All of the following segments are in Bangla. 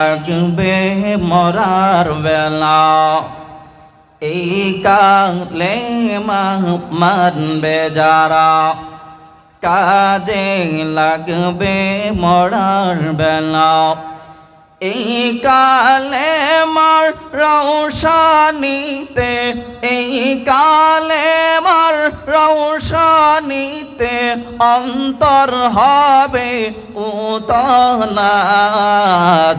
লাগবে মরার বেলা এই কালে মানবে যারা কাজে লাগবে মরার বেলা এই কালে মার রৌশানীতে এই কালে মার রৌশানীতে অন্তর হবে উতলা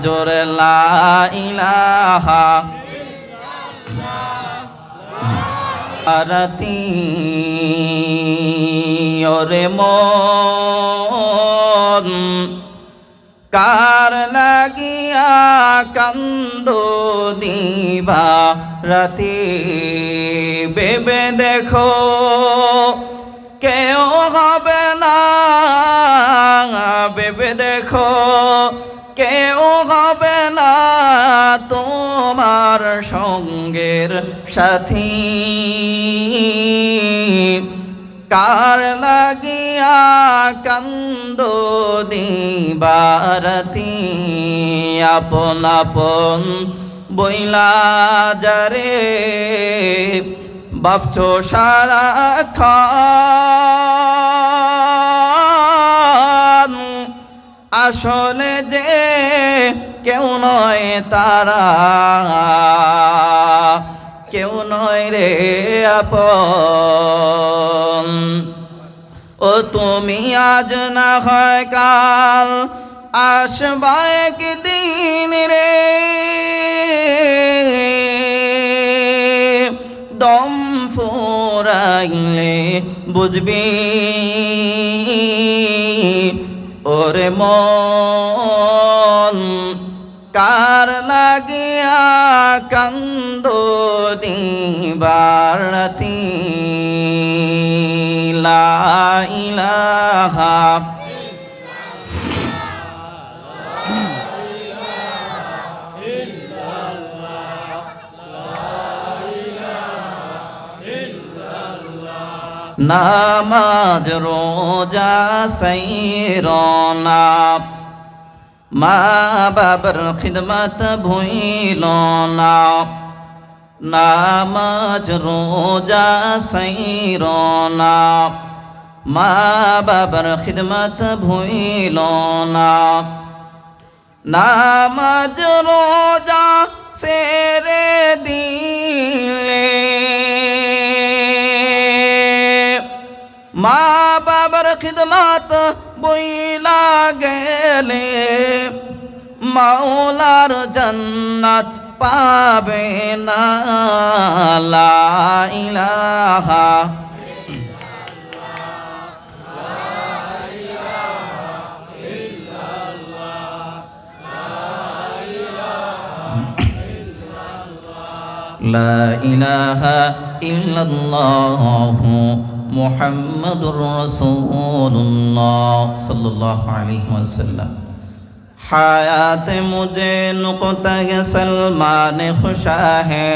জোরে লা ইলাহা আরতি ওরে মন কার লাগিয়া কান্দো দিবা রাতি ভেবে দেখো কেউ হবে না ভেবে দেখো কেউ হবে না তোমার সঙ্গের সাথী কার লাগিয়া কান্দো দিবারাতি আপন আপন বইলা যারে ভাবছো সারাক্ষণ আসলে যে কেউ নয় তারা কেউ নয় রে আপন ও তুমি আজ না হয় কাল আসবা একদিন রে দম ফুরাইলে বুঝবি ওরে মন কার লাগিয়া কান্দো দিবারাতি লা ইলাহা নামাজ রোজা সাইরনা মা বাবার খিদমত ভুইল না নামাজ রোজা সাইরনা মা বাবার খিদমত ভুইল না নামাজ রোজা সেরে দিলে মা বাবার খিদমত বইলা গেলে মাওলার জান্নাত পাবে না লা ইলাহা লা ইলাহা ইল্লাল্লাহু মুহাম্মাদুর রাসূলুল্লাহ সাল্লাল্লাহু আলাইহি ওয়াসাল্লাম হায়াত মুঝে নুকতা সলমান খুশা है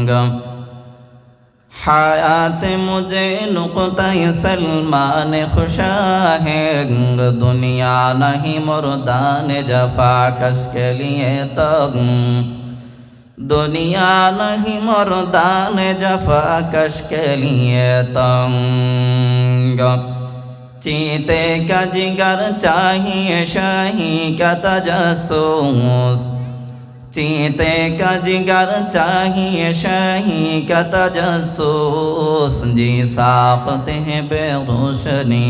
गम हायात मुझे नुकता सलमान खुशा है दुनिया नहीं मुर्दान जफा कश के लिए तो दुनिया नहीं मुर्दान जफा कश के लिए तंग चीते का जिगर चाहिए शाही का तजस्सुस चीते का जिगर चाहिए शाही का तजस्सुस जी साक़ते हैं बेरोशनी